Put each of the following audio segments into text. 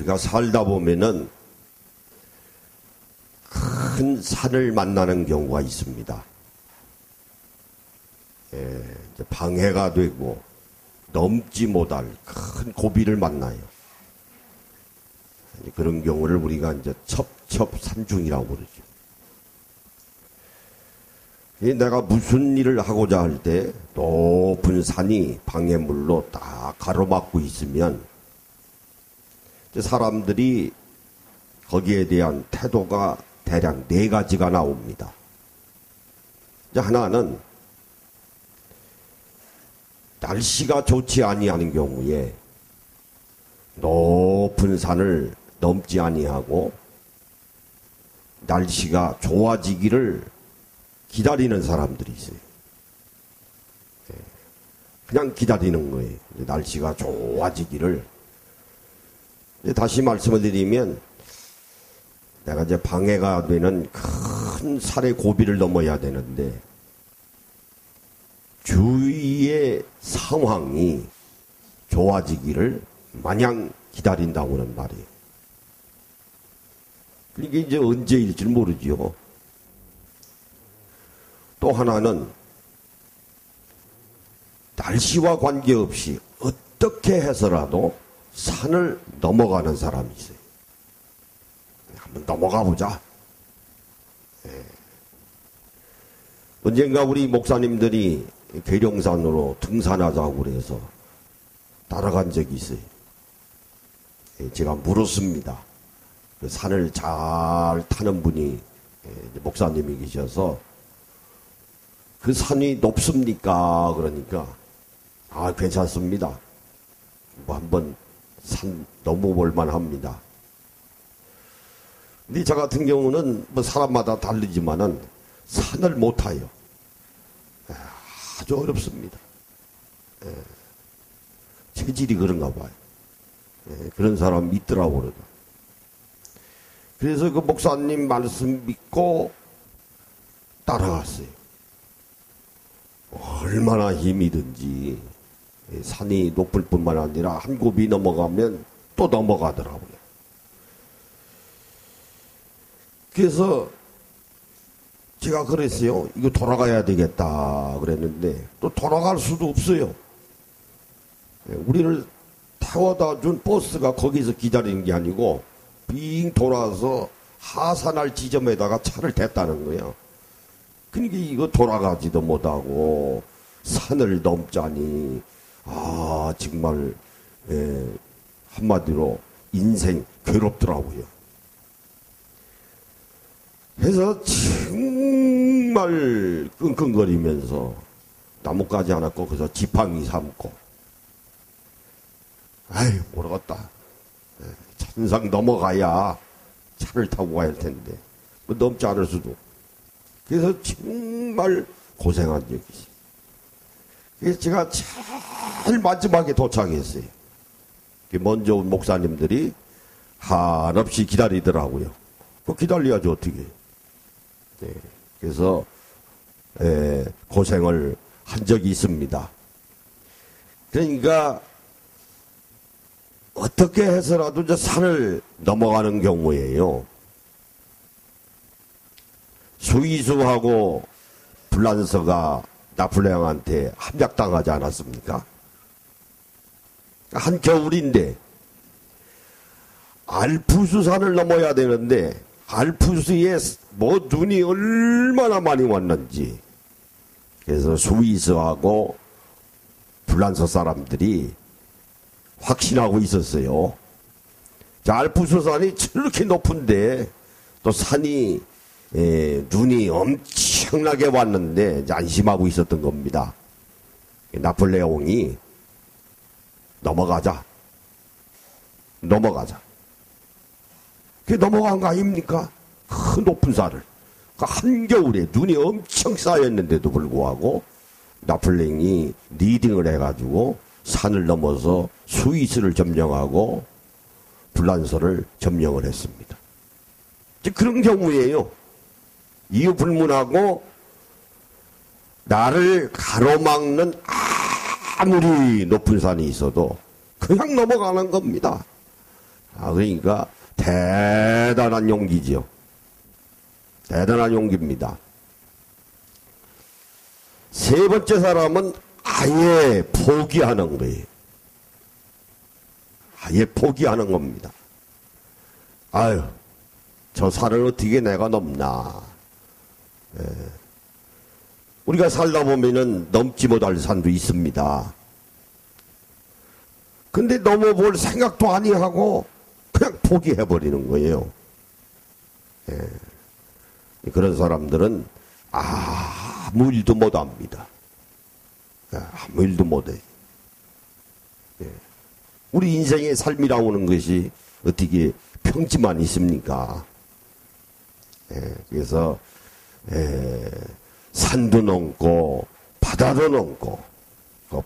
우리가 살다 보면은 큰 산을 만나는 경우가 있습니다. 이제 방해가 되고 넘지 못할 큰 고비를 만나요. 그런 경우를 우리가 이제 첩첩산중이라고 부르죠. 내가 무슨 일을 하고자 할 때 높은 산이 방해물로 딱 가로막고 있으면 사람들이 거기에 대한 태도가 대략 4가지가 나옵니다. 하나는 날씨가 좋지 아니하는 경우에 높은 산을 넘지 아니하고 날씨가 좋아지기를 기다리는 사람들이 있어요. 그냥 기다리는 거예요. 날씨가 좋아지기를. 다시 말씀을 드리면 내가 이제 방해가 되는 큰 산의 고비를 넘어야 되는데 주위의 상황이 좋아지기를 마냥 기다린다고는 말이에요. 이게 이제 언제일지 모르지요. 또 하나는 날씨와 관계없이 어떻게 해서라도 산을 넘어가는 사람이 있어요. 한번 넘어가 보자. 언젠가 우리 목사님들이 계룡산으로 등산하자고 그래서 따라간 적이 있어요. 제가 물었습니다. 그 산을 잘 타는 분이 목사님이 계셔서 그 산이 높습니까? 그러니까 괜찮습니다. 뭐 한번 산 넘어볼 만합니다. 근데 저 같은 경우는 뭐 사람마다 다르지만은 산을 못 타요. 아주 어렵습니다. 체질이 그런가 봐요. 그런 사람 있더라고 그러다. 그래서 그 목사님 말씀 믿고 따라갔어요. 얼마나 힘이 든지 산이 높을 뿐만 아니라 한 곱이 넘어가면 또 넘어가더라고요. 그래서 제가 그랬어요. 이거 돌아가야 되겠다 그랬는데 또 돌아갈 수도 없어요. 우리를 태워다 준 버스가 거기서 기다리는 게 아니고 빙 돌아서 하산할 지점에다가 차를 댔다는 거예요. 그러니까 이거 돌아가지도 못하고 산을 넘자니 정말 한마디로 인생 괴롭더라고요. 그래서 정말 끙끙거리면서 나뭇가지 하나 꺾어서 지팡이 삼고 모르겠다. 천상 넘어가야 차를 타고 가야 할 텐데 뭐 넘지 않을 수도. 그래서 정말 고생한 적이 있어요. 그래서 제가 제일 마지막에 도착했어요. 먼저 온 목사님들이 한없이 기다리더라고요. 기다려야지 어떻게. 그래서 고생을 한 적이 있습니다. 그러니까 어떻게 해서라도 저 산을 넘어가는 경우에요. 수의수하고 불란서가 나폴레옹한테 함락당하지 않았습니까? 한겨울인데 알프스산을 넘어야 되는데 알프스에 뭐 눈이 얼마나 많이 왔는지. 그래서 스위스하고 불란서 사람들이 확신하고 있었어요. 알프스산이 저렇게 높은데 또 산이 눈이 엄청나게 왔는데 안심하고 있었던 겁니다. 나폴레옹이 넘어가자. 그게 넘어간 거 아닙니까? 큰 높은 산을. 한겨울에 눈이 엄청 쌓였는데도 불구하고 나폴레옹이 리딩을 해가지고 산을 넘어서 스위스를 점령하고 불란서를 점령을 했습니다. 그런 경우에요. 이유 불문하고 나를 가로막는 아무리 높은 산이 있어도 그냥 넘어가는 겁니다. 그러니까 대단한 용기지요. 대단한 용기입니다. 세 번째 사람은 아예 포기하는 거예요. 아예 포기하는 겁니다. 아유, 저 산을 어떻게 내가 넘나. 예. 우리가 살다 보면은 넘지 못할 산도 있습니다. 근데 넘어볼 생각도 아니하고 그냥 포기해버리는 거예요. 예. 그런 사람들은 아무 일도 못합니다. 아무 일도 못해. 예. 우리 인생의 삶이라고 하는 것이 어떻게 평지만 있습니까? 예. 그래서 산도 넘고 바다도 넘고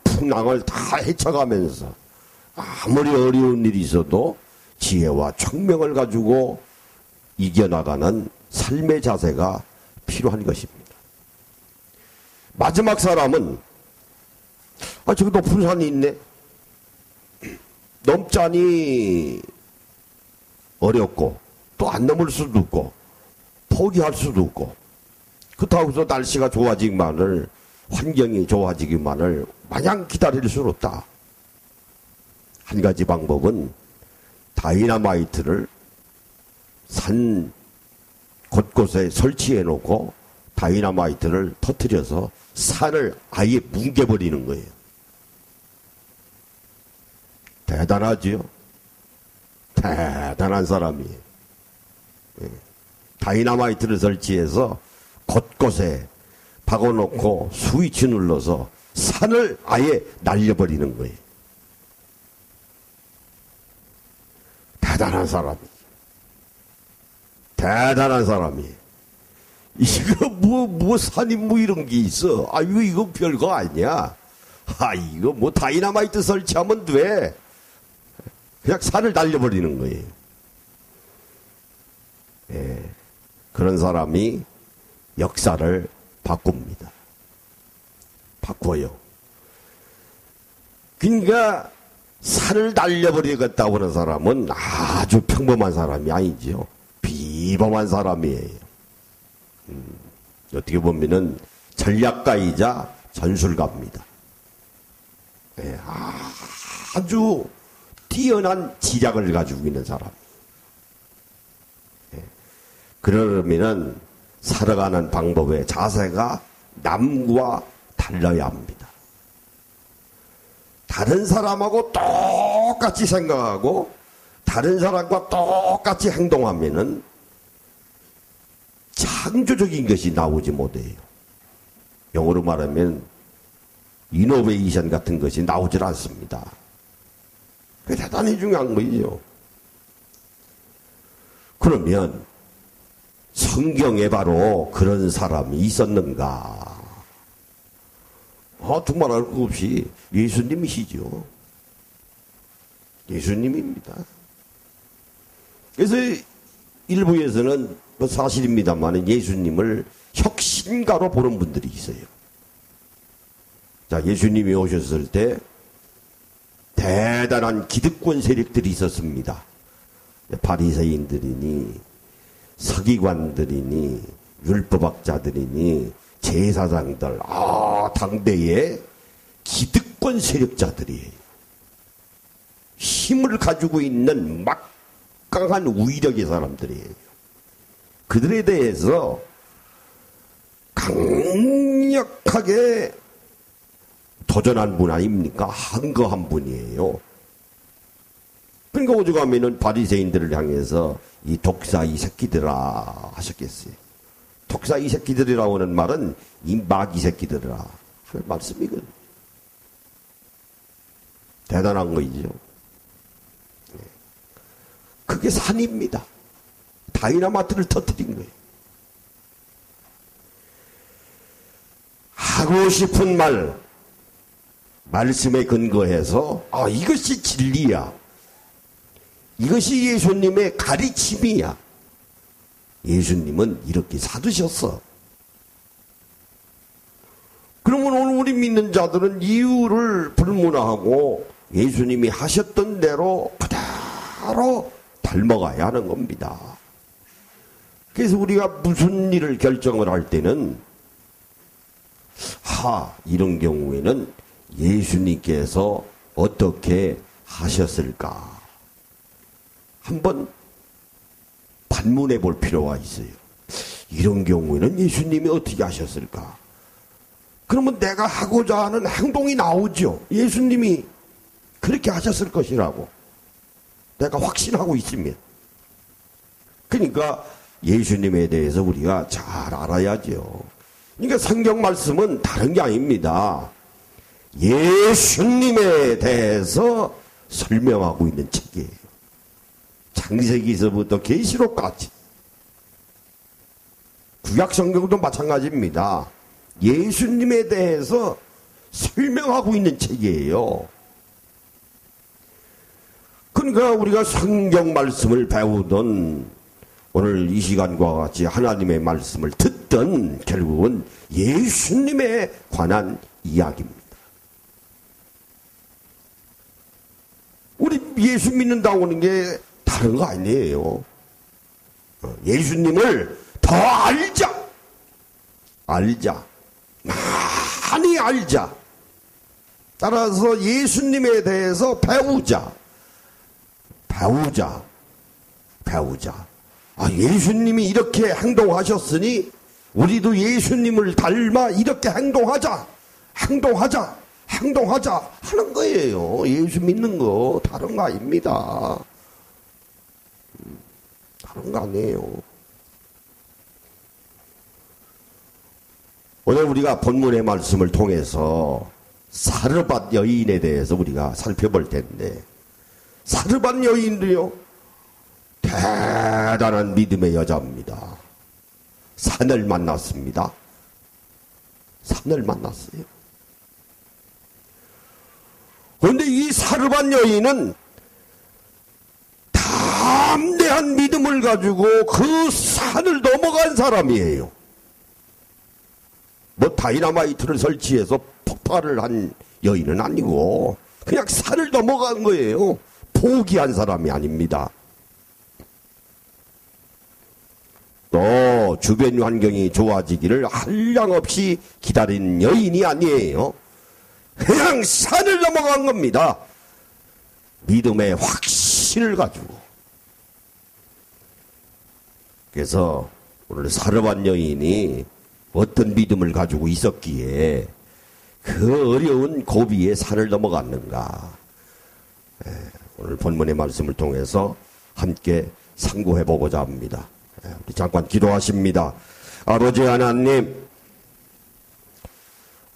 풍랑을 다 헤쳐가면서 아무리 어려운 일이 있어도 지혜와 총명을 가지고 이겨나가는 삶의 자세가 필요한 것입니다. 마지막 사람은 저기 높은 산이 있네. 넘자니 어렵고 또 안 넘을 수도 없고 포기할 수도 없고 그렇다고 해서 날씨가 좋아지기만을 환경이 좋아지기만을 마냥 기다릴 수는 없다. 한 가지 방법은 다이너마이트를 산 곳곳에 설치해 놓고 다이너마이트를 터뜨려서 산을 아예 뭉개버리는 거예요. 대단하지요? 대단한 사람이에요. 다이너마이트를 설치해서 곳곳에 박아놓고 스위치 눌러서 산을 아예 날려버리는 거예요. 대단한 사람이에요. 대단한 사람이에요. 이거 산이 이런 게 있어. 이거 별거 아니야. 이거 다이너마이트 설치하면 돼. 그냥 산을 날려버리는 거예요. 예, 그런 사람이 역사를 바꿉니다. 바꿔요. 그러니까 산을 날려버리겠다고 하는 사람은 아주 평범한 사람이 아니지요. 비범한 사람이에요. 어떻게 보면은 전략가이자 전술가입니다. 예, 아주 뛰어난 지략을 가지고 있는 사람. 예, 그러면은 살아가는 방법의 자세가 남과 달라야 합니다. 다른 사람하고 똑같이 생각하고 다른 사람과 똑같이 행동하면은 창조적인 것이 나오지 못해요. 영어로 말하면 이노베이션 같은 것이 나오질 않습니다. 그게 대단히 중요한 거죠. 그러면 성경에 바로 그런 사람이 있었는가? 두말할 것 없이 예수님이시죠. 예수님입니다. 그래서 일부에서는 사실입니다만 예수님을 혁신가로 보는 분들이 있어요. 자, 예수님이 오셨을 때 대단한 기득권 세력들이 있었습니다. 바리새인들이니 서기관들이니 율법학자들이니 제사장들, 당대의 기득권 세력자들이에요. 힘을 가지고 있는 막강한 위력의 사람들이에요. 그들에 대해서 강력하게 도전한 분 아닙니까? 항거한 분이에요. 그러니까 오죽하면은 바리새인들을 향해서 이 독사 이 새끼들아 하셨겠어요. 독사 이 새끼들이라고 하는 말은 이 마귀 새끼들이라 하는 말씀이거든요. 대단한 거이죠. 그게 산입니다. 다이너마이트를 터뜨린 거예요. 하고 싶은 말씀에 근거해서 이것이 진리야. 이것이 예수님의 가르침이야. 예수님은 이렇게 사두셨어. 그러면 오늘 우리 믿는 자들은 이유를 불문하고 예수님이 하셨던 대로 그대로 닮아가야 하는 겁니다. 그래서 우리가 무슨 일을 결정을 할 때는 이런 경우에는 예수님께서 어떻게 하셨을까 한번 반문해 볼 필요가 있어요. 이런 경우에는 예수님이 어떻게 하셨을까? 그러면 내가 하고자 하는 행동이 나오죠. 예수님이 그렇게 하셨을 것이라고 내가 확신하고 있으면. 그러니까 예수님에 대해서 우리가 잘 알아야죠. 그러니까 성경 말씀은 다른 게 아닙니다. 예수님에 대해서 설명하고 있는 책이에요. 창세기서부터 계시록까지. 구약 성경도 마찬가지입니다. 예수님에 대해서 설명하고 있는 책이에요. 그러니까 우리가 성경 말씀을 배우던 오늘 이 시간과 같이 하나님의 말씀을 듣던 결국은 예수님에 관한 이야기입니다. 우리 예수 믿는다고 하는 게 다른 거 아니에요. 예수님을 더 알자. 많이 알자. 따라서 예수님에 대해서 배우자. 예수님이 이렇게 행동하셨으니 우리도 예수님을 닮아 이렇게 행동하자 하는 거예요. 예수 믿는 거 다른 거 아닙니다. 다른 거 아니에요. 오늘 우리가 본문의 말씀을 통해서 사르밧 여인에 대해서 우리가 살펴볼 텐데, 사르밧 여인도요 대단한 믿음의 여자입니다. 산을 만났습니다. 산을 만났어요. 그런데 이 사르밧 여인은 담대한 믿음을 가지고 그 산을 넘어간 사람이에요. 뭐 다이너마이트를 설치해서 폭발을 한 여인은 아니고 그냥 산을 넘어간 거예요. 포기한 사람이 아닙니다. 또 주변 환경이 좋아지기를 한량없이 기다린 여인이 아니에요. 그냥 산을 넘어간 겁니다. 믿음의 확신을 가지고. 그래서 오늘 사르밧 여인이 어떤 믿음을 가지고 있었기에 그 어려운 고비에 산을 넘어갔는가. 오늘 본문의 말씀을 통해서 함께 상고해보고자 합니다. 우리 잠깐 기도하십니다. 아버지 하나님,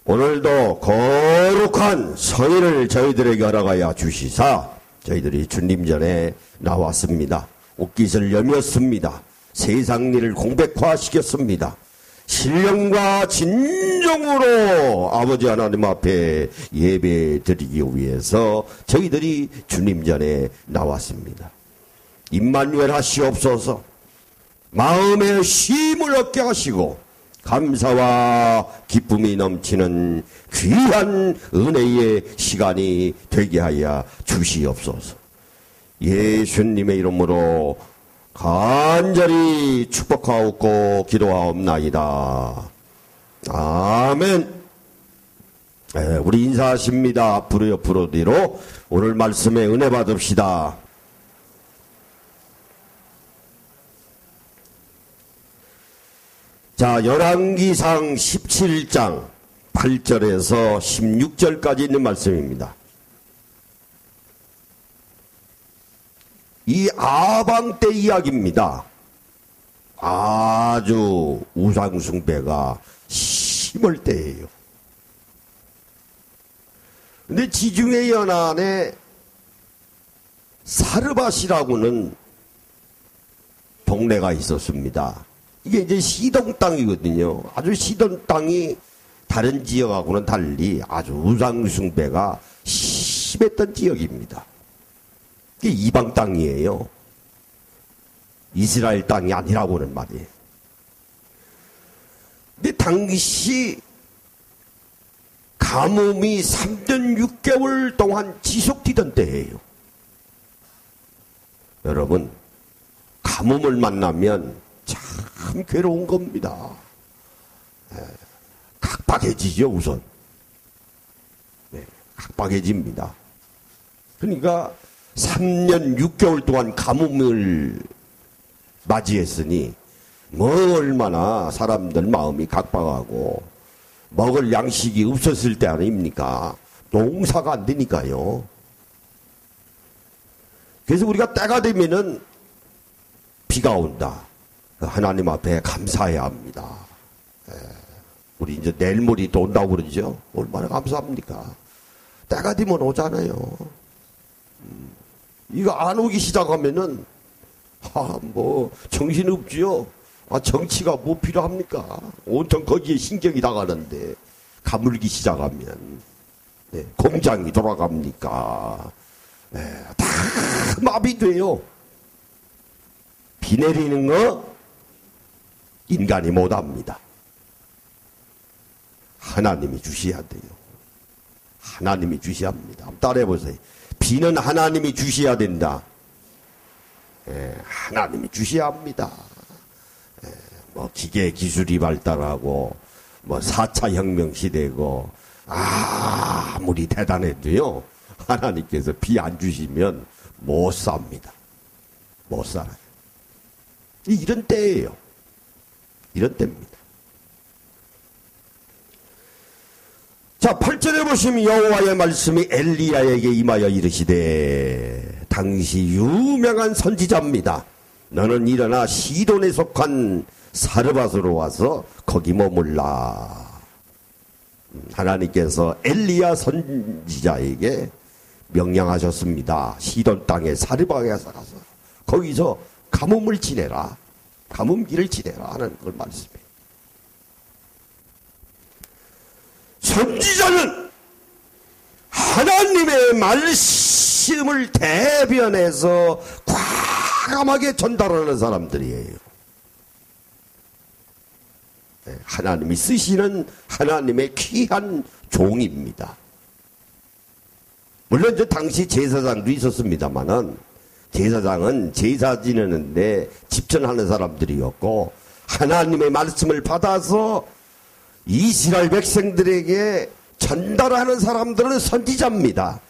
오늘도 거룩한 성인을 저희들에게 허락하여 주시사 저희들이 주님 전에 나왔습니다. 옷깃을 여몄습니다. 세상 일을 공백화시켰습니다. 신령과 진정으로 아버지 하나님 앞에 예배 드리기 위해서 저희들이 주님 전에 나왔습니다. 임마누엘 하시옵소서. 마음의 쉼을 얻게 하시고 감사와 기쁨이 넘치는 귀한 은혜의 시간이 되게 하여 주시옵소서. 예수님의 이름으로 간절히 축복하옵고 기도하옵나이다. 아멘. 우리 인사하십니다. 앞으로 옆으로 뒤로 오늘 말씀에 은혜 받읍시다. 자, 열왕기상 17장 8절에서 16절까지 있는 말씀입니다. 이 아방 때 이야기입니다. 아주 우상숭배가 심할 때예요. 근데 지중해 연안에 사르밧이라고는 동네가 있었습니다. 이게 이제 시돈 땅이거든요. 아주 시돈 땅이 다른 지역하고는 달리 아주 우상숭배가 심했던 지역입니다. 이게 이방 땅이에요. 이스라엘 땅이 아니라고는 말이에요. 근데 당시 가뭄이 3년 6개월 동안 지속되던 때예요. 여러분, 가뭄을 만나면 참 괴로운 겁니다. 각박해지죠, 우선. 네, 각박해집니다. 그러니까 3년 6개월 동안 가뭄을 맞이했으니 뭐 얼마나 사람들 마음이 각박하고 먹을 양식이 없었을 때 아닙니까? 농사가 안 되니까요. 그래서 우리가 때가 되면은 비가 온다. 하나님 앞에 감사해야 합니다. 우리 이제 내일 모레 또 온다고 그러죠. 얼마나 감사합니까? 때가 되면 오잖아요. 이거 안 오기 시작하면은 뭐 정신없지요. 정치가 뭐 필요합니까? 온통 거기에 신경이 나가는데 가물기 시작하면 공장이 돌아갑니까? 다 마비돼요. 비 내리는 거 인간이 못합니다. 하나님이 주셔야 돼요. 하나님이 주셔야 합니다. 따라해보세요. 비는 하나님이 주셔야 된다. 하나님이 주셔야 합니다. 뭐 기계 기술이 발달하고 뭐 4차 혁명 시대고 아무리 대단해도요, 하나님께서 비 안 주시면 못 삽니다. 못 살아요. 이런 때예요. 이런 때입니다. 자, 8절에 보시면 여호와의 말씀이 엘리야에게 임하여 이르시되, 당시 유명한 선지자입니다. 너는 일어나 시돈에 속한 사르밧으로 와서 거기 머물라. 하나님께서 엘리야 선지자에게 명령하셨습니다. 시돈 땅에 사르밧에 가서 거기서 가뭄을 지내라. 가뭄기를 지내라 하는 걸 말씀해요. 선지자는 하나님의 말씀을 대변해서 과감하게 전달하는 사람들이에요. 하나님이 쓰시는 하나님의 귀한 종입니다. 물론 저 당시 제사장도 있었습니다만은, 제사장은 제사 지내는데 집전하는 사람들이었고, 하나님의 말씀을 받아서 이스라엘 백성들에게 전달하는 사람들은 선지자입니다.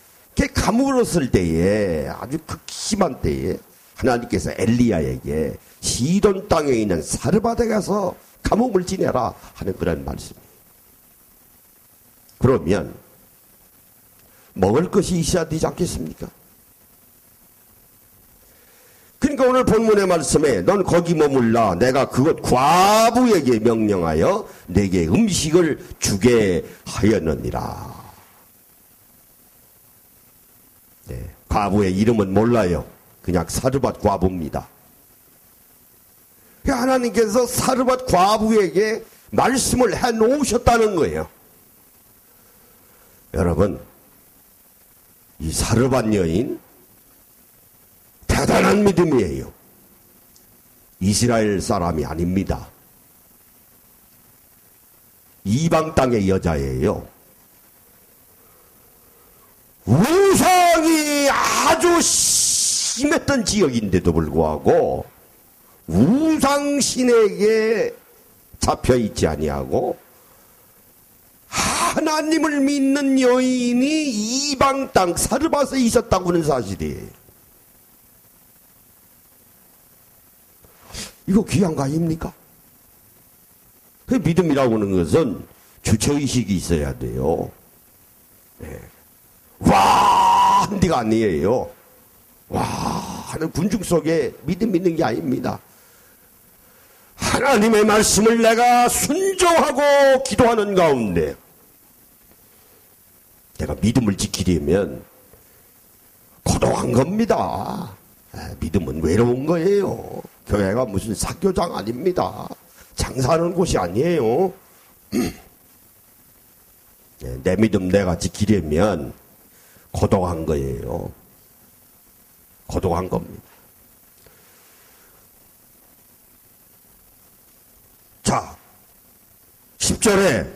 가뭄을 얻을 때에, 아주 극심한 때에 하나님께서 엘리야에게 시돈 땅에 있는 사르밧에 가서 가뭄을 지내라 하는 그런 말씀이에요. 그러면 먹을 것이 있어야 되지 않겠습니까? 그러니까 오늘 본문의 말씀에 넌 거기 머물라. 내가 그곳 과부에게 명령하여 내게 음식을 주게 하였느니라. 네, 과부의 이름은 몰라요. 그냥 사르밧 과부입니다. 하나님께서 사르밧 과부에게 말씀을 해놓으셨다는 거예요. 여러분, 이 사르밧 여인 대단한 믿음이에요. 이스라엘 사람이 아닙니다. 이방 땅의 여자예요. 우상이 아주 심했던 지역인데도 불구하고 우상신에게 잡혀있지 아니하고 하나님을 믿는 여인이 이방 땅 사르밧에 있었다고 하는 사실이에요. 이거 귀한 거 아닙니까? 그 믿음이라고 하는 것은 주체의식이 있어야 돼요. 네. 와! 한 데가 아니에요. 와! 하는 군중 속에 믿음 있는 게 아닙니다. 하나님의 말씀을 내가 순종하고 기도하는 가운데 내가 믿음을 지키려면 고독한 겁니다. 믿음은 외로운 거예요. 교회가 무슨 사교장 아닙니다. 장사하는 곳이 아니에요. 내 믿음 내가 지키려면 고독한 거예요. 고독한 겁니다. 자, 10절에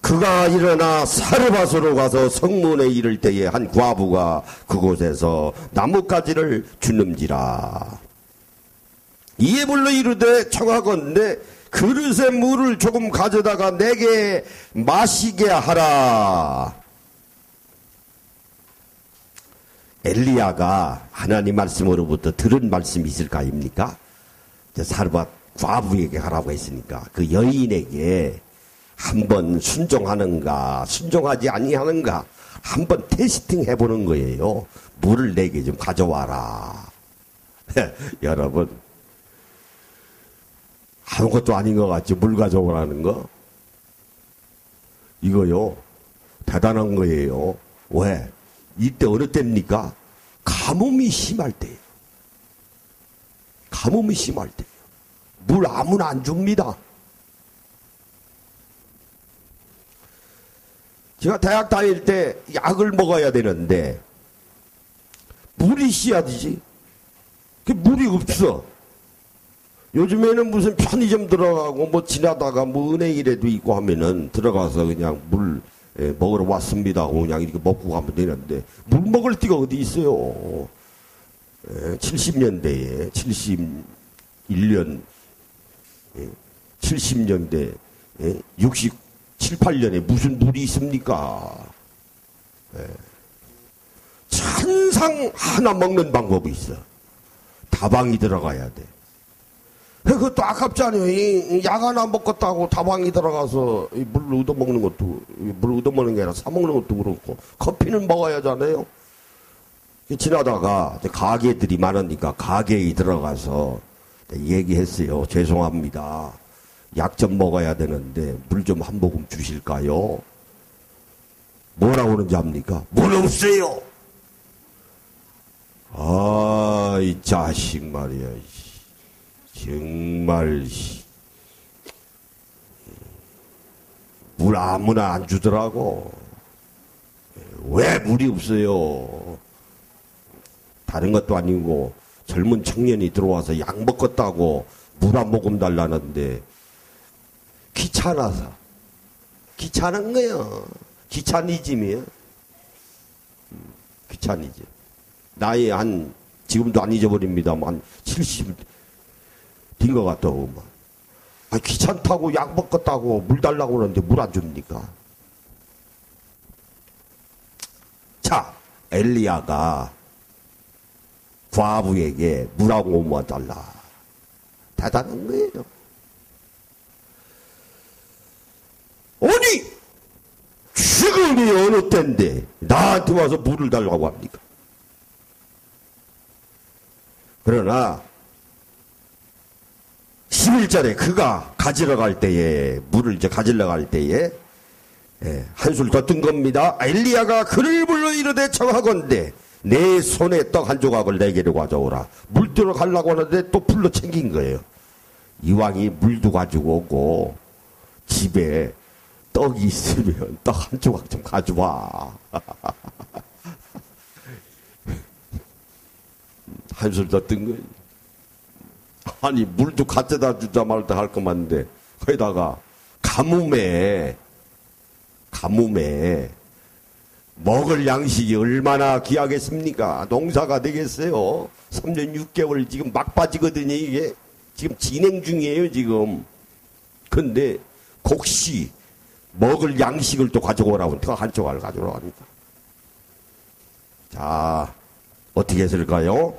그가 일어나 사르밧으로 가서 성문에 이를 때에 한 과부가 그곳에서 나뭇가지를 주는지라. 이에 불러 이르되 청하건대 그릇에 물을 조금 가져다가 내게 마시게 하라. 엘리야가 하나님 말씀으로부터 들은 말씀이 있을 거 아닙니까? 사르밧 과부에게 하라고 했으니까 그 여인에게 한번 순종하는가 순종하지 아니하는가 한번 테스팅 해보는 거예요. 물을 내게 좀 가져와라. 여러분, 아무것도 아닌 것 같죠? 물 가져오라는 거? 이거요, 대단한 거예요. 왜? 이때 어느 때입니까? 가뭄이 심할 때예요. 가뭄이 심할 때예요. 물 아무나 안 줍니다. 제가 대학 다닐 때 약을 먹어야 되는데 물이 있어야 되지. 그 물이 없어. 요즘에는 무슨 편의점 들어가고 뭐 지나다가 뭐 은행이라도 있고 하면은 들어가서 그냥 물 먹으러 왔습니다 하고 그냥 이렇게 먹고 가면 되는데 물 먹을 데가 어디 있어요. 70년대에 71년 70년대 67, 8년에 무슨 물이 있습니까? 천상 하나 먹는 방법이 있어. 다방이 들어가야 돼. 그것도 아깝잖아요. 약 하나 먹었다고 다방이 들어가서 물 얻어먹는 것도, 물 얻어먹는 게 아니라 사먹는 것도 그렇고, 커피는 먹어야 하잖아요. 지나다가 가게들이 많으니까 가게에 들어가서 얘기했어요. 죄송합니다. 약 좀 먹어야 되는데 물 좀 한 모금 주실까요? 뭐라고 그러는지 압니까? 물 없어요. 아, 이 자식 말이야. 정말 물 아무나 안 주더라고. 왜 물이 없어요? 다른 것도 아니고 젊은 청년이 들어와서 약 먹었다고 물 한 모금 달라는데 귀찮아서. 귀찮은 거요. 귀차니즘이에요. 귀차니즘. 나이 지금도 안 잊어버립니다만 70 된 것 같다고. 귀찮다고 약 먹었다고 물 달라고 그러는데 물 안 줍니까? 자, 엘리야가 과부에게 물 한 모금만 달라. 대단한 거예요. 아니, 지금이 어느 때인데 나한테 와서 물을 달라고 합니까? 그러나 11절에 그가 가지러 갈 때에 물을 이제 가지러 갈 때에 한술 더 뜬 겁니다. 엘리야가 그를 불러 이르되 청하건대 내 손에 떡 한 조각을 내게로 가져오라. 물 들어 가려고 하는데 또 불러 챙긴 거예요. 이왕이 물도 가지고 오고 집에 떡이 있으면 떡 한 조각 좀 가져와. 한술 더 뜬 거예요. 아니 물도 갖다 주자 말다 할 것만데 거기다가 가뭄에 먹을 양식이 얼마나 귀하겠습니까? 농사가 되겠어요. 3년 6개월 지금 막바지거든요. 이게 지금 진행 중이에요 지금. 근데 곡시 먹을 양식을 또 가져오라고 하니까 한 조각을 가져오라고 합니다. 자, 어떻게 했을까요?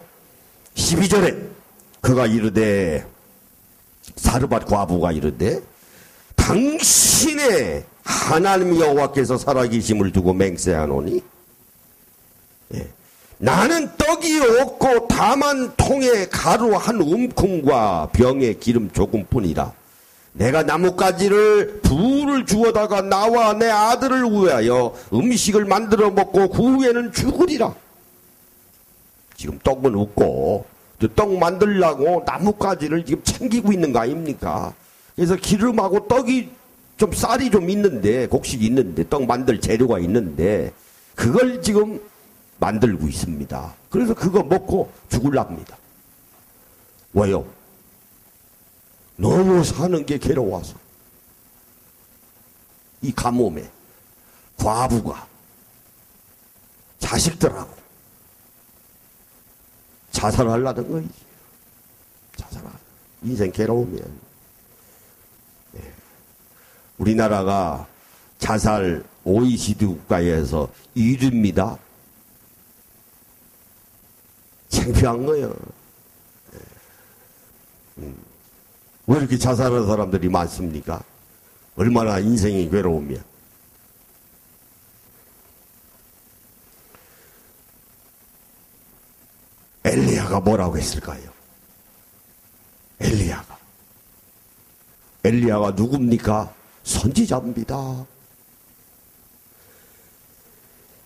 12절에 그가 이르되 사르밧 과부가 이르되 당신의 하나님 여호와께서 살아계심을 두고 맹세하노니 나는 떡이 없고 다만 통에 가루 한 움큼과 병에 기름 조금뿐이라. 내가 나뭇가지를 불을 주워다가 나와 내 아들을 위하여 음식을 만들어 먹고 그 후에는 죽으리라. 지금 떡은 없고 떡 만들려고 나뭇가지를 지금 챙기고 있는 거 아닙니까? 그래서 기름하고 떡이 좀 쌀이 좀 있는데 곡식이 있는데 떡 만들 재료가 있는데 그걸 지금 만들고 있습니다. 그래서 그거 먹고 죽으랍니다. 왜요? 너무 사는 게 괴로워서. 이 가뭄에 과부가 자식들하고 자살하려는 거지. 자살하. 인생 괴로우면. 네. 우리나라가 자살 OECD 국가에서 1위입니다. 창피한 거예요. 왜 이렇게 자살하는 사람들이 많습니까? 얼마나 인생이 괴로우면. 엘리야가 뭐라고 했을까요? 엘리야가 누굽니까? 선지자입니다.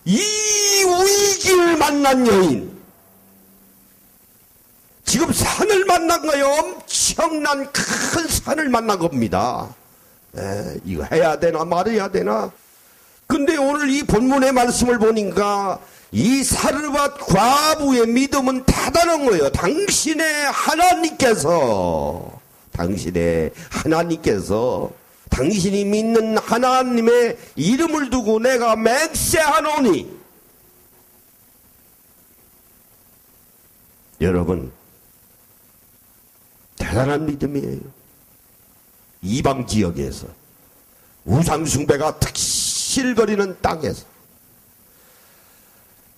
이 위기를 만난 여인, 지금 산을 만난 거예요. 엄청난 큰 산을 만난 겁니다. 이거 해야 되나 말해야 되나? 근데 오늘 이 본문의 말씀을 보니까 이 사르밧 과부의 믿음은 대단한 거예요. 당신의 하나님께서 당신이 믿는 하나님의 이름을 두고 내가 맹세하노니. 여러분, 대단한 믿음이에요. 이방 지역에서 우상숭배가 특실거리는 땅에서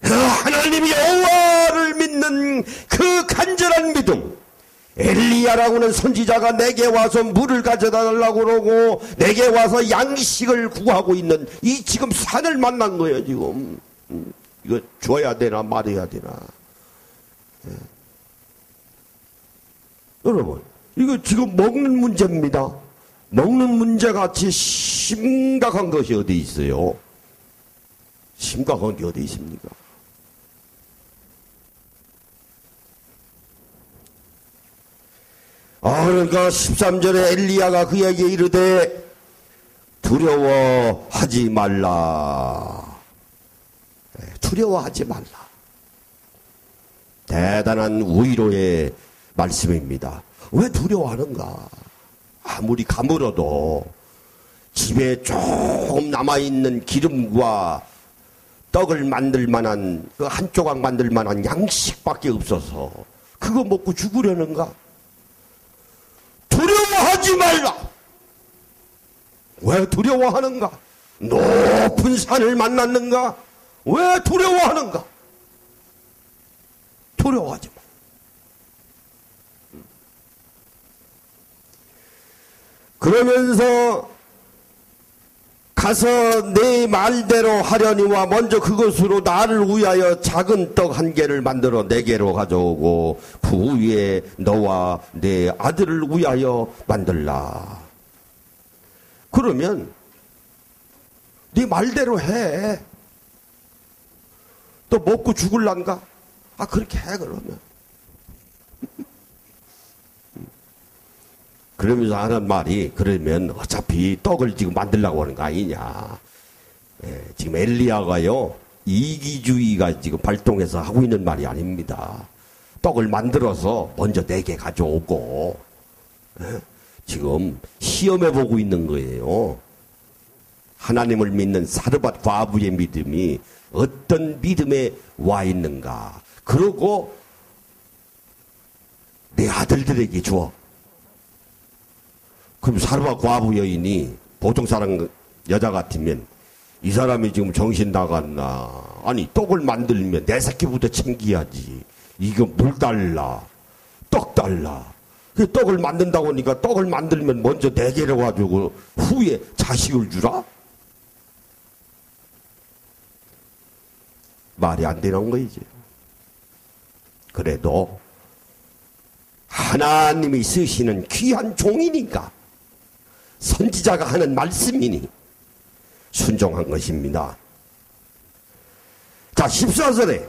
하나님 여호와를 믿는 그 간절한 믿음, 엘리야라고는 선지자가 내게 와서 물을 가져다 달라고 그러고 내게 와서 양식을 구하고 있는 이 지금 산을 만난 거예요. 지금 이거 줘야 되나 말해야 되나. 여러분, 이거 지금 먹는 문제입니다. 먹는 문제같이 심각한 것이 어디 있어요? 심각한 게 어디 있습니까? 그러니까 13절에 엘리야가 그에게 이르되 두려워하지 말라. 두려워하지 말라. 대단한 위로의 말씀입니다. 왜 두려워하는가? 아무리 가물어도 집에 조금 남아있는 기름과 떡을 만들 만한, 그 한 조각 만들 만한 양식밖에 없어서 그거 먹고 죽으려는가? 두려워하지 말라. 왜 두려워하는가? 높은 산을 만났는가? 왜 두려워하는가? 두려워하지 마. 그러면서 가서 내 말대로 하려니와 먼저 그것으로 나를 위하여 작은 떡 한 개를 만들어 내게로 가져오고 그 위에 너와 내 아들을 위하여 만들라. 그러면 네 말대로 해. 또 먹고 죽을란가? 그렇게 해. 그러면 그러면서 하는 말이, 그러면 어차피 떡을 지금 만들려고 하는 거 아니냐. 지금 엘리야가요, 이기주의가 지금 발동해서 하고 있는 말이 아닙니다. 떡을 만들어서 먼저 내게 가져오고, 지금 시험해보고 있는 거예요. 하나님을 믿는 사르밧 과부의 믿음이 어떤 믿음에 와 있는가. 그러고 내 아들들에게 줘. 그럼 사르밧 과부 여인이 보통 사람 여자 같으면 이 사람이 지금 정신 나갔나? 아니, 떡을 만들면 내 새끼부터 챙겨야지. 이거 물 달라, 떡 달라. 그 떡을 만든다고 하니까 떡을 만들면 먼저 내게로 가지고 후에 자식을 주라? 말이 안 되는 거이지. 그래도 하나님이 쓰시는 귀한 종이니까, 선지자가 하는 말씀이니 순종한 것입니다. 자, 14절에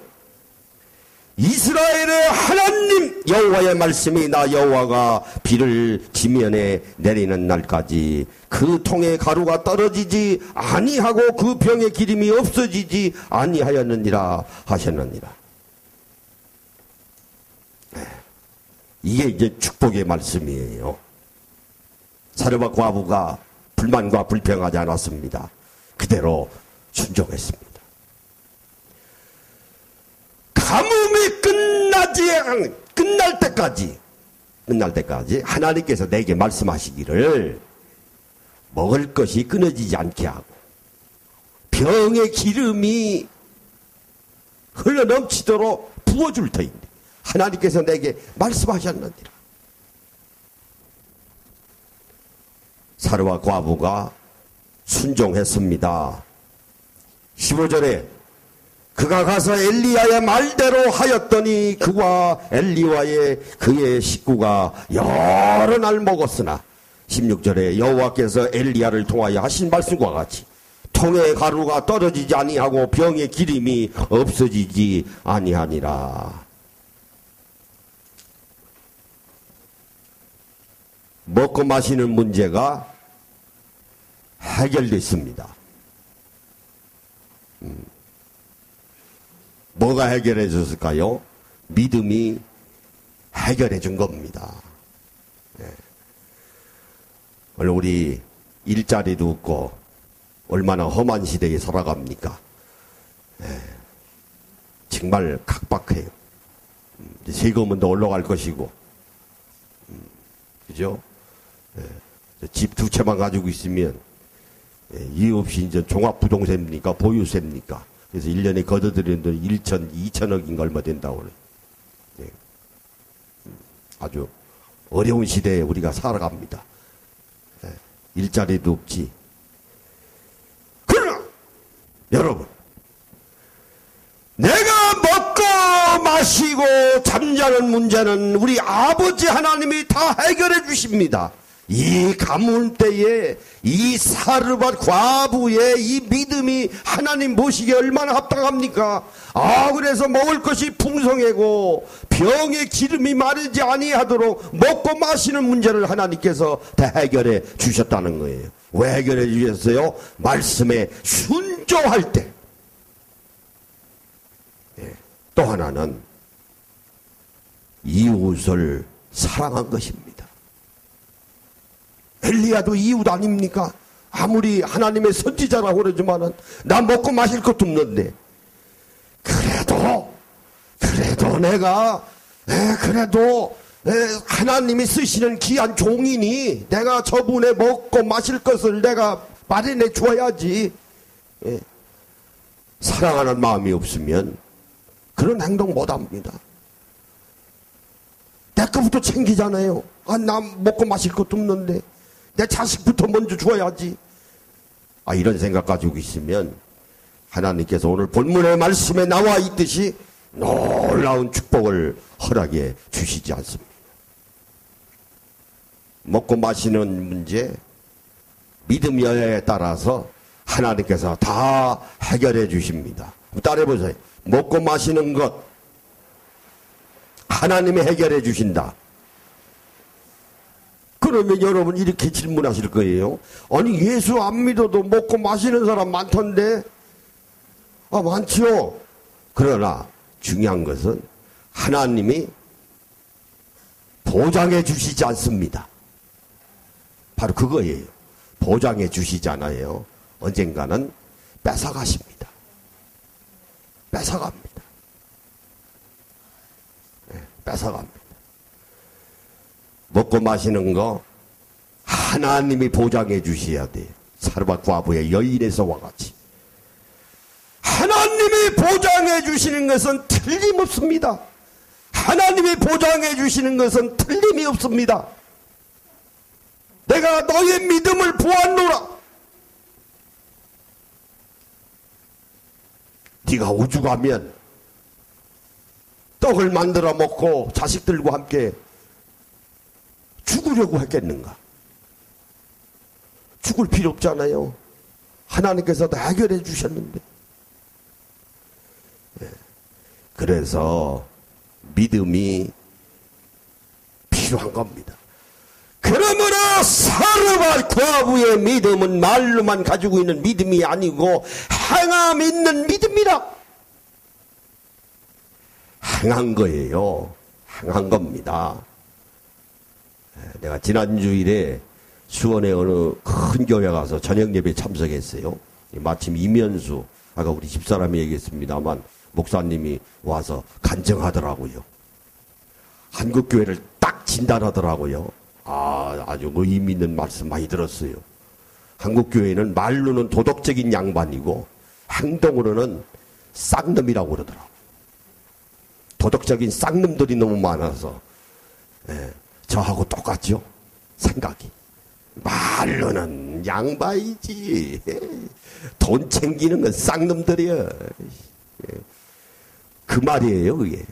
이스라엘의 하나님 여호와의 말씀이 나 여호와가 비를 지면에 내리는 날까지 그 통에 가루가 떨어지지 아니하고 그 병의 기름이 없어지지 아니하였느니라 하셨느니라. 이게 이제 축복의 말씀이에요. 사르밧 과부가 불만과 불평하지 않았습니다. 그대로 순종했습니다. 가뭄이 끝날 때까지 하나님께서 내게 말씀하시기를 먹을 것이 끊어지지 않게 하고 병의 기름이 흘러넘치도록 부어줄 터인데 하나님께서 내게 말씀하셨느니라. 사르와 과부가 순종했습니다. 15절에 그가 가서 엘리야의 말대로 하였더니 그와 엘리와의 그의 식구가 여러 날 먹었으나 16절에 여호와께서 엘리야를 통하여 하신 말씀과 같이 통의 가루가 떨어지지 아니하고 병의 기름이 없어지지 아니하니라. 먹고 마시는 문제가 해결됐습니다. 뭐가 해결해 줬을까요? 믿음이 해결해 준 겁니다. 오늘 우리 일자리도 없고 얼마나 험한 시대에 살아갑니까? 정말 각박해요. 세금은 더 올라갈 것이고, 그죠? 집 두 채만 가지고 있으면 이유 없이 이제 종합부동산입니까? 보유세입니까? 그래서 1년에 걷어들이는 돈 2천억인가 얼마 된다고 그래요. 아주 어려운 시대에 우리가 살아갑니다. 일자리도 없지. 그러나 여러분, 내가 먹고 마시고 잠자는 문제는 우리 아버지 하나님이 다 해결해 주십니다. 이 가뭄 때에 이 사르밧 과부의 이 믿음이 하나님 보시기에 얼마나 합당합니까? 그래서 먹을 것이 풍성하고 병의 기름이 마르지 아니하도록 먹고 마시는 문제를 하나님께서 다 해결해 주셨다는 거예요. 왜 해결해 주셨어요? 말씀에 순종할 때. 또 하나는 이웃을 사랑한 것입니다. 엘리야도 이웃 아닙니까? 아무리 하나님의 선지자라고 그러지만은 나 먹고 마실 것도 없는데 그래도 내가 하나님이 쓰시는 귀한 종이니 내가 저분의 먹고 마실 것을 내가 마련해 주어야지. 사랑하는 마음이 없으면 그런 행동 못합니다. 내 거부터 챙기잖아요. 나 먹고 마실 것도 없는데 내 자식부터 먼저 줘야지. 이런 생각 가지고 있으면 하나님께서 오늘 본문의 말씀에 나와 있듯이 놀라운 축복을 허락해 주시지 않습니다. 먹고 마시는 문제, 믿음 여야에 따라서 하나님께서 다 해결해 주십니다. 따라해보세요. 먹고 마시는 것 하나님이 해결해 주신다. 그러면 여러분 이렇게 질문하실 거예요. 아니 예수 안 믿어도 먹고 마시는 사람 많던데. 많지요. 그러나 중요한 것은 하나님이 보장해 주시지 않습니다. 바로 그거예요. 보장해 주시지 않아요. 언젠가는 뺏어가십니다. 뺏어갑니다. 뺏어갑니다. 먹고 마시는 거 하나님이 보장해 주셔야 돼요. 사르밧 과부의 여인에서와 같이 하나님이 보장해 주시는 것은 틀림없습니다. 하나님이 보장해 주시는 것은 틀림이 없습니다. 내가 너의 믿음을 보았노라. 네가 우주 가면 떡을 만들어 먹고 자식들과 함께 죽으려고 했겠는가? 죽을 필요 없잖아요. 하나님께서 다 해결해 주셨는데. 그래서 믿음이 필요한 겁니다. 그러므로 사르밧 과부의 믿음은 말로만 가지고 있는 믿음이 아니고 행함 있는 믿음이라. 행한 거예요. 행한 겁니다. 내가 지난주일에 수원의 어느 큰 교회 가서 저녁 예배 참석했어요. 마침 이면수, 아까 우리 집사람이 얘기했습니다만 목사님이 와서 간증하더라고요. 한국 교회를 딱 진단하더라고요. 아주 의미 있는 말씀 많이 들었어요. 한국 교회는 말로는 도덕적인 양반이고 행동으로는 쌍놈이라고 그러더라고요. 도덕적인 쌍놈들이 너무 많아서 저하고 똑같죠? 생각이. 말로는 양반이지. 돈 챙기는 건 쌍놈들이야. 그 말이에요, 그게.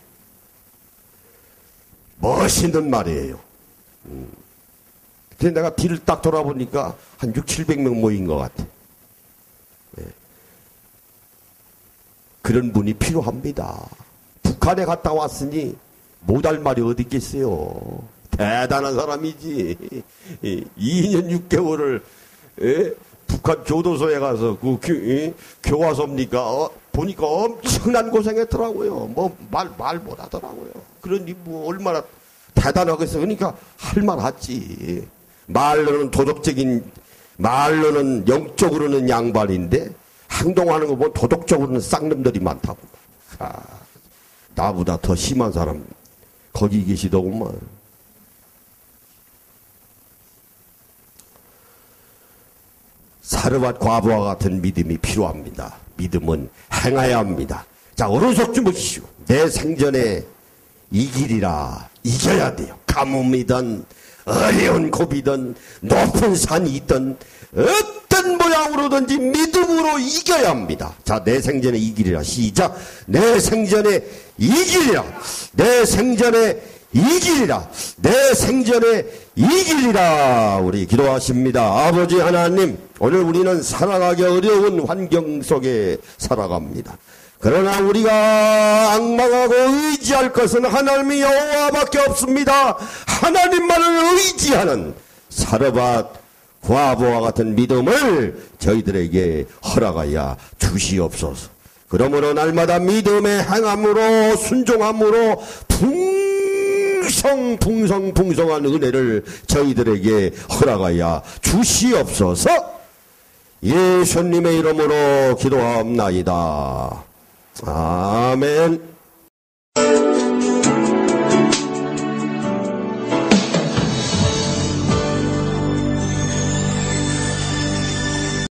멋있는 말이에요. 근데 내가 뒤를 딱 돌아보니까 한 600~700명 모인 것 같아. 그런 분이 필요합니다. 북한에 갔다 왔으니 못할 말이 어디 있겠어요. 대단한 사람이지. 2년 6개월을 북한 교도소에 가서 교화소입니까? 보니까 엄청난 고생했더라고요. 뭐 말 못하더라고요. 그러니 뭐 얼마나 대단하겠어. 그러니까 할 말 하지. 말로는 도덕적인, 말로는 영적으로는 양반인데 행동하는 거 보면 도덕적으로는 쌍놈들이 많다고. 나보다 더 심한 사람 거기 계시더구만. 사르밧 과부와 같은 믿음이 필요합니다. 믿음은 행해야 합니다. 자, 오른손 주무시오. 내 생전에 이기리라. 이겨야 돼요. 가뭄이든 어려운 고비든 높은 산이 있든 어떤 모양으로든지 믿음으로 이겨야 합니다. 자, 내 생전에 이기리라. 시작. 내 생전에 이기리라. 내 생전에 이기리라. 내 생전에 이기리라. 우리 기도하십니다. 아버지 하나님, 오늘 우리는 살아가기 어려운 환경 속에 살아갑니다. 그러나 우리가 앙망하고 의지할 것은 하나님의 여호와밖에 없습니다. 하나님만을 의지하는 사르밧 과부와 같은 믿음을 저희들에게 허락하여 주시옵소서. 그러므로 날마다 믿음의 행함으로 순종함으로 풍성한 은혜를 저희들에게 허락하여 주시옵소서. 예수님의 이름으로 기도하옵나이다. 아멘.